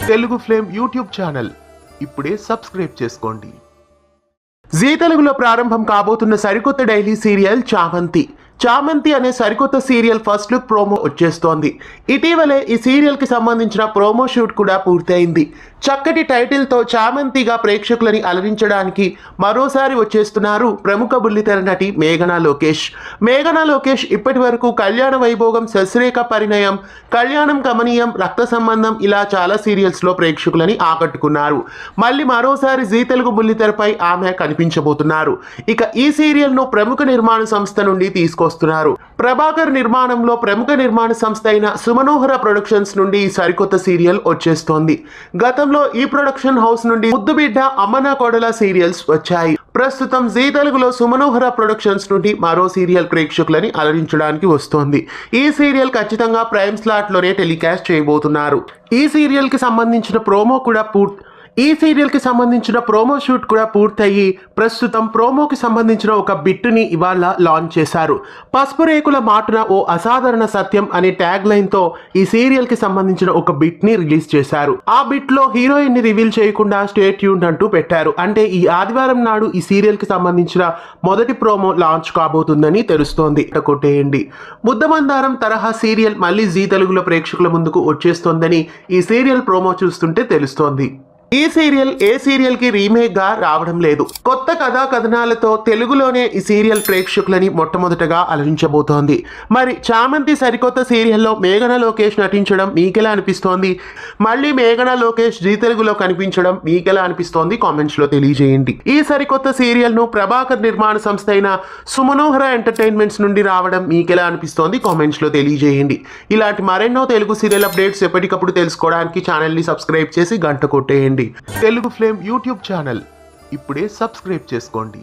Telugu flame YouTube channel ఇప్పుడే subscribe చేసుకోండి. G తెలుగులో ప్రారంభం కాబోతున్న సరికొత్త డైలీ సీరియల్ చామంతి అనే సరికొత్త సీరియల్ ఫస్ట్ లుక్ ప్రోమో వచ్చేస్తోంది. ఇటీవలే ఈ సీరియల్ కి సంబంధించిన ప్రోమో షూట్ కూడా పూర్తయింది. చక్కటి టైటిల్ తో చామంతిగా ప్రేక్షకులని అలరించడానికి మరోసారి వచ్చేస్తున్నారు ప్రముఖ బుల్లితెర నటి మేఘనా లోకేష్ ఇప్పటి వరకు కళ్యాణ వైభోగం, శశిరేఖ పరిణయం, కళ్యాణం కమనీయం, రక్త సంబంధం ఇలా చాలా సీరియల్స్ లో ప్రేక్షకులని ఆకట్టుకున్నారు. మళ్ళీ మరోసారి జీ తెలుగు బుల్లితెరపై ఆమె కనిపించబోతున్నారు. ఇక ఈ సీరియల్ ను ప్రముఖ నిర్మాణ సంస్థ నుండి తీసుకొస్తున్నారు. ప్రభాకర్ నిర్మాణంలో ప్రముఖ నిర్మాణ సంస్థ అయిన సుమనోహర ప్రొడక్షన్స్ నుండి ఈ సరికొత్త సీరియల్ వచ్చేస్తోంది. గతంలో ఈ ప్రొడక్షన్ హౌస్ నుండి ముద్దుబిడ్డ, అమ్మనా కోడల సీరియల్స్ వచ్చాయి. ప్రస్తుతం జీ తెలుగులో సుమనోహర ప్రొడక్షన్స్ నుండి మరో సీరియల్ ప్రేక్షకులని అలరించడానికి వస్తోంది. ఈ సీరియల్ ఖచ్చితంగా ప్రైమ్ స్లాట్ లోనే టెలికాస్ట్ చేయబోతున్నారు. ఈ సీరియల్ కి సంబంధించిన ప్రోమో షూట్ కూడా పూర్తయి ప్రస్తుతం ప్రోమోకి సంబంధించిన ఒక బిట్టుని ఇవాళ లాంచ్ చేశారు. పసుపు రేకుల మాటున ఓ అసాధారణ సత్యం అనే ట్యాగ్ లైన్ తో ఈ సీరియల్ కి సంబంధించిన ఒక బిట్ ని రిలీజ్ చేశారు. ఆ బిట్ లో హీరోయిన్ ని రివీల్ చేయకుండా స్టే ట్యూన్డ్ అంటూ పెట్టారు. అంటే ఈ ఆదివారం నాడు ఈ సీరియల్ కి సంబంధించిన మొదటి ప్రోమో లాంచ్ కాబోతుందని తెలుస్తోంది. కొట్టేయండి. ముద్దమందారం తరహా సీరియల్ మళ్ళీ జీ తెలుగులో ప్రేక్షకుల ముందుకు వచ్చేస్తోందని ఈ సీరియల్ ప్రోమో చూస్తుంటే తెలుస్తోంది. ఈ సీరియల్ ఏ సీరియల్ కి రీమేక్ గా రావడం లేదు. కొత్త కథా కథనాలతో తెలుగులోనే ఈ సీరియల్ ప్రేక్షకులని మొట్టమొదటగా అలరించబోతోంది. మరి చామంతి సరికొత్త సీరియల్లో మేఘనా లోకేష్ నటించడం మీకెలా అనిపిస్తోంది? మళ్ళీ మేఘనా లోకేష్ జీ తెలుగులో కనిపించడం మీకెలా అనిపిస్తోంది? కామెంట్స్ లో తెలియజేయండి. ఈ సరికొత్త సీరియల్ ను ప్రభాకర్ నిర్మాణ సంస్థ అయిన సుమనోహర ఎంటర్టైన్మెంట్స్ నుండి రావడం మీకెలా అనిపిస్తోంది? కామెంట్స్ లో తెలియజేయండి. ఇలాంటి మరెన్నో తెలుగు సీరియల్ అప్డేట్స్ ఎప్పటికప్పుడు తెలుసుకోవడానికి ఛానల్ ని సబ్స్క్రైబ్ చేసి గంట కొట్టేయండి. తెలుగు ఫ్లేమ్ యూట్యూబ్ ఛానల్ ఇప్పుడే సబ్స్క్రైబ్ చేసుకోండి.